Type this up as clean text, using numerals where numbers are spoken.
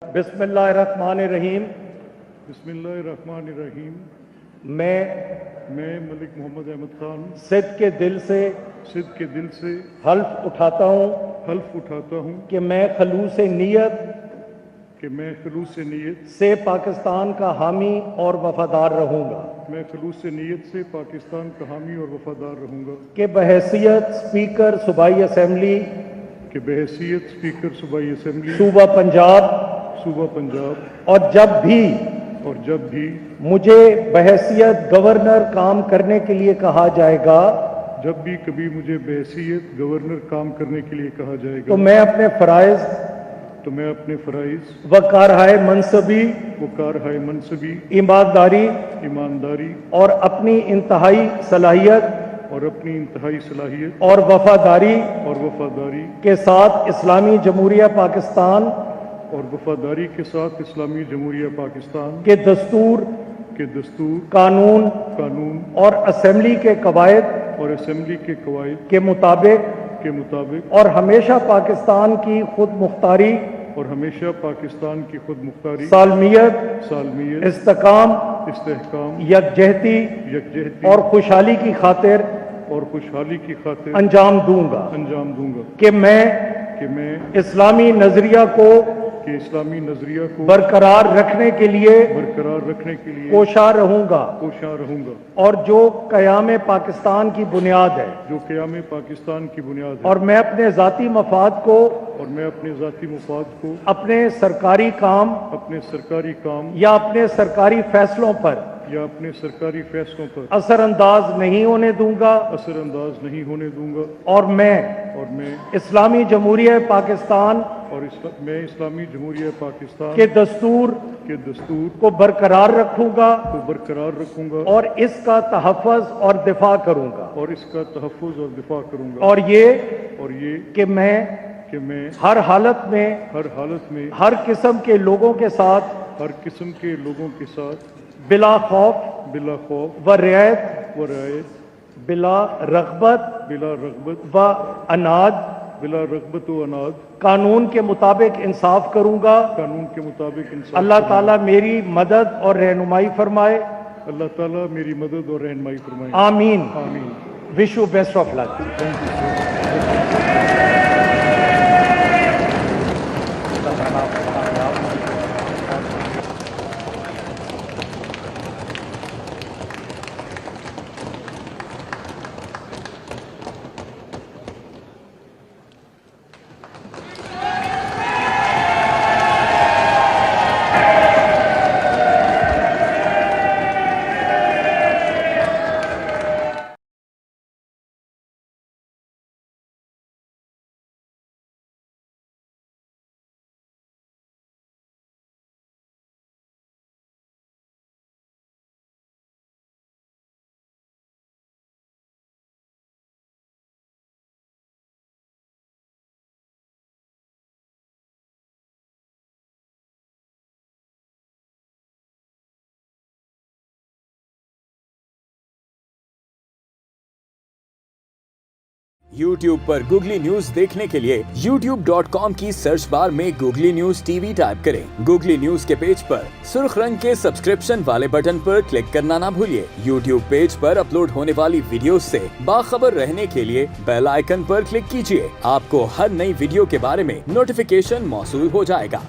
बिस्मिल्लाहिर्रहमानिर्रहीम। बिस्मिल्लाहिर्रहमानिर्रहीम। मैं मलिक मोहम्मद अहमद खान सिद्ध के दिल से हल्फ उठाता हूँ कि मैं खलूस नीयत से पाकिस्तान का हामी और वफादार रहूँगा मैं खलूस नीयत से पाकिस्तान का हामी और वफादार रहूँगा कि बहैसियत स्पीकर सूबाई असेंबली सूबा पंजाब और जब भी मुझे बहैसियत गवर्नर काम करने के लिए कहा जाएगा, जब भी कभी मुझे बहैसियत गवर्नर काम करने के लिए कहा जाएगा, तो मैं अपने फ़राइज़ व कारहाय मनसबी ईमानदारी और अपनी इंतहाई सलाहियत और वफादारी के साथ इस्लामी जमहूरिया पाकिस्तान के दस्तूर कानून और असेंबली के कवायद के मुताबिक और हमेशा पाकिस्तान की खुद मुख्तारी सालमियत इस्तेकाम यकजहती और खुशहाली की खातिर अंजाम दूंगा कि मैं इस्लामी नजरिया को बरकरार रखने के लिए कोशा रहूंगा और जो क़याम पाकिस्तान की बुनियाद है, और मैं अपने ज़ाती मफाद को अपने सरकारी काम या अपने सरकारी फैसलों पर असरअंदाज नहीं होने दूंगा और मैं इस्लामी जमहूरिया पाकिस्तान के दस्तूर को बरकरार रखूंगा और इसका तहफ़्फ़ुज़ और दिफा करूंगा और ये कि मैं हर हालत में हर किस्म के लोगों के साथ बिला खौफ व रियायत बिला रग़बत व अनाद कानून के मुताबिक इंसाफ करूंगा। अल्लाह ताला मेरी मदद और रहनुमाई फरमाए। आमीन। Wish you best of luck. YouTube पर गूगली न्यूज देखने के लिए youtube.com की सर्च बार में गूगली न्यूज टीवी टाइप करें। गूगली न्यूज के पेज पर सुर्ख रंग के सब्सक्रिप्शन वाले बटन पर क्लिक करना ना भूलिए। YouTube पेज पर अपलोड होने वाली वीडियोस से बाखबर रहने के लिए बेल आइकन पर क्लिक कीजिए। आपको हर नई वीडियो के बारे में नोटिफिकेशन मौसूल हो जाएगा।